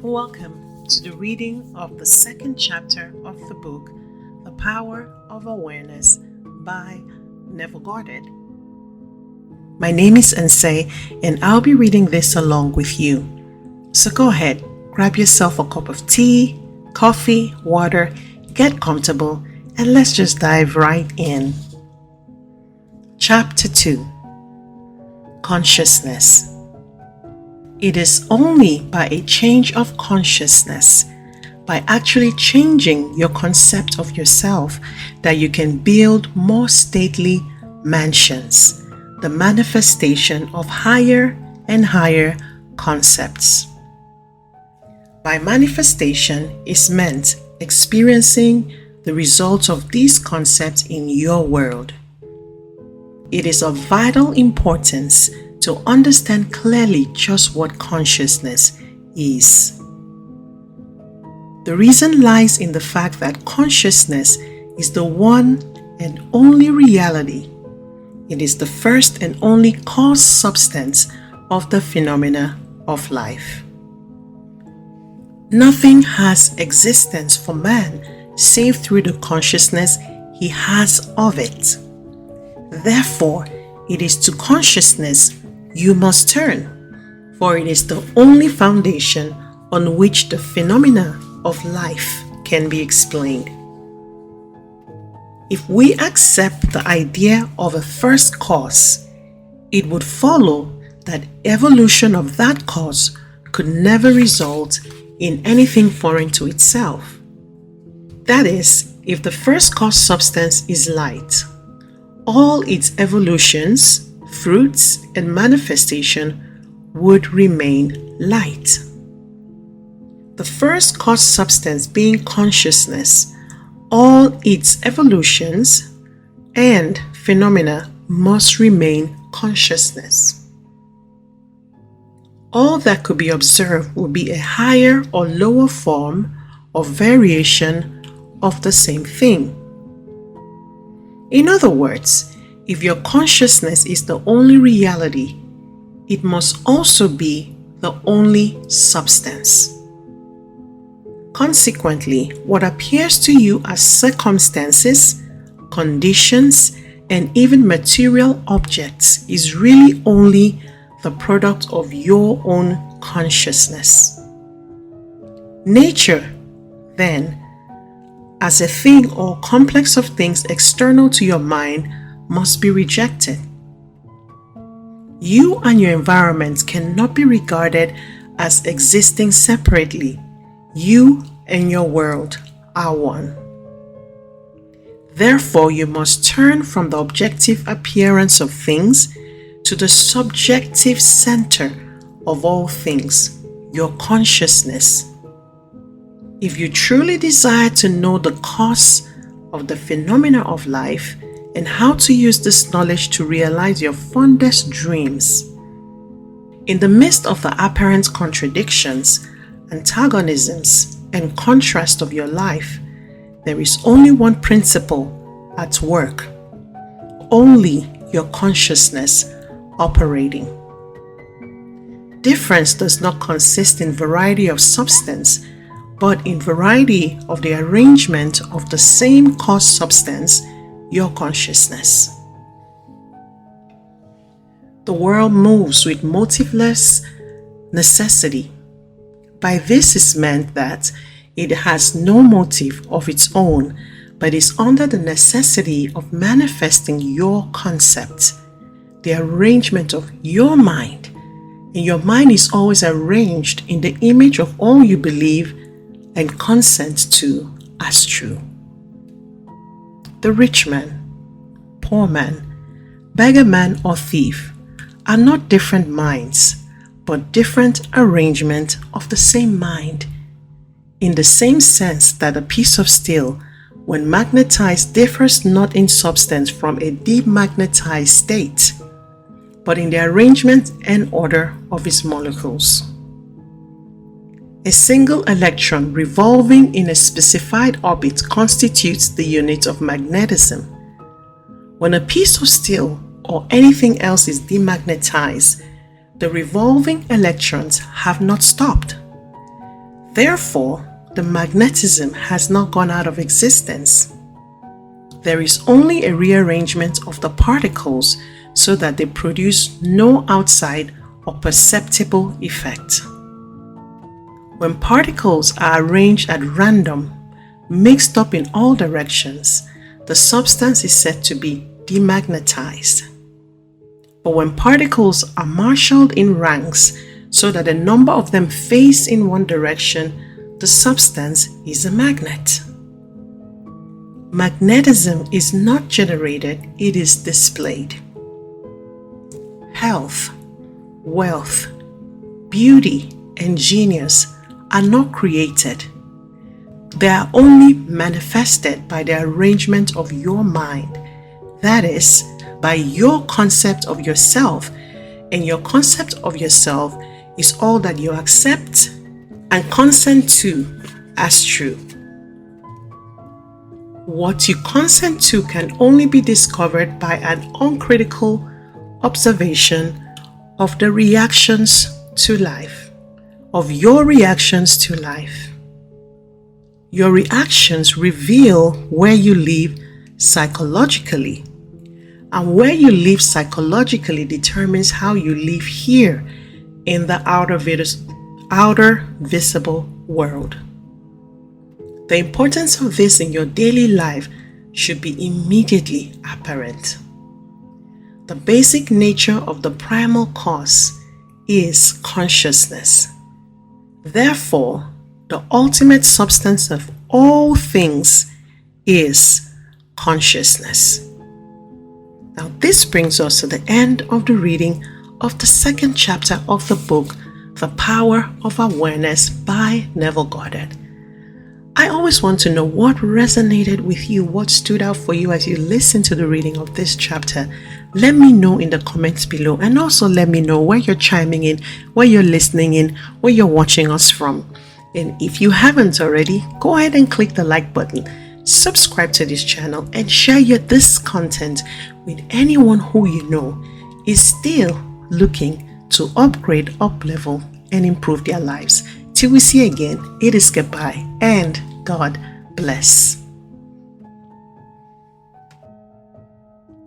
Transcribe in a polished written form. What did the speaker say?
Welcome to the reading of the second chapter of the book, The Power of Awareness by Neville Goddard. My name is Nse, and I'll be reading this along with you. So go ahead, grab yourself a cup of tea, coffee, water, get comfortable, and let's just dive right in. Chapter 2: Consciousness. It is only by a change of consciousness, by actually changing your concept of yourself, that you can build more stately mansions, the manifestation of higher and higher concepts. By manifestation is meant experiencing the results of these concepts in your world. It is of vital importance to understand clearly just what consciousness is. The reason lies in the fact that consciousness is the one and only reality. It is the first and only cause substance of the phenomena of life. Nothing has existence for man save through the consciousness he has of it. Therefore, it is to consciousness you must turn, for it is the only foundation on which the phenomena of life can be explained. If we accept the idea of a first cause, it would follow that evolution of that cause could never result in anything foreign to itself. That is, if the first cause substance is light, all its evolutions, fruits, and manifestation would remain light. The first cause substance being consciousness, all its evolutions and phenomena must remain consciousness. All that could be observed will be a higher or lower form of variation of the same thing. In other words, if your consciousness is the only reality, it must also be the only substance. Consequently, what appears to you as circumstances, conditions, and even material objects is really only the product of your own consciousness. Nature, then, as a thing or complex of things external to your mind, must be rejected. You and your environment cannot be regarded as existing separately. You and your world are one. Therefore, you must turn from the objective appearance of things to the subjective center of all things, your consciousness. If you truly desire to know the cause of the phenomena of life and how to use this knowledge to realize your fondest dreams, in the midst of the apparent contradictions, antagonisms, and contrast of your life, there is only one principle at work, only your consciousness operating. Difference does not consist in variety of substance, but in variety of the arrangement of the same cause substance, your consciousness. The world moves with motiveless necessity. By this is meant that it has no motive of its own, but is under the necessity of manifesting your concept, the arrangement of your mind. And your mind is always arranged in the image of all you believe and consent to as true. The rich man, poor man, beggar man, or thief are not different minds, but different arrangement of the same mind, in the same sense that a piece of steel, when magnetized, differs not in substance from a demagnetized state, but in the arrangement and order of its molecules. A single electron revolving in a specified orbit constitutes the unit of magnetism. When a piece of steel or anything else is demagnetized, the revolving electrons have not stopped. Therefore, the magnetism has not gone out of existence. There is only a rearrangement of the particles so that they produce no outside or perceptible effect. When particles are arranged at random, mixed up in all directions, the substance is said to be demagnetized. But when particles are marshaled in ranks so that a number of them face in one direction, the substance is a magnet. Magnetism is not generated, it is displayed. Health, wealth, beauty, and genius are not created. They are only manifested by the arrangement of your mind, that is, by your concept of yourself, and your concept of yourself is all that you accept and consent to as true. What you consent to can only be discovered by an uncritical observation of the reactions to life, of your reactions to life. Your reactions reveal where you live psychologically, and where you live psychologically determines how you live here in the outer visible world. The importance of this in your daily life should be immediately apparent. The basic nature of the primal cause is consciousness. Therefore, the ultimate substance of all things is consciousness. Now, this brings us to the end of the reading of the second chapter of the book, The Power of Awareness by Neville Goddard. I always want to know what resonated with you, what stood out for you as you listened to the reading of this chapter. Let me know in the comments below, and also let me know where you're chiming in, where you're listening in, where you're watching us from. And if you haven't already, go ahead and click the like button, subscribe to this channel, and share this content with anyone who you know is still looking to upgrade, up-level, and improve their lives. Till we see again, it is goodbye and God bless.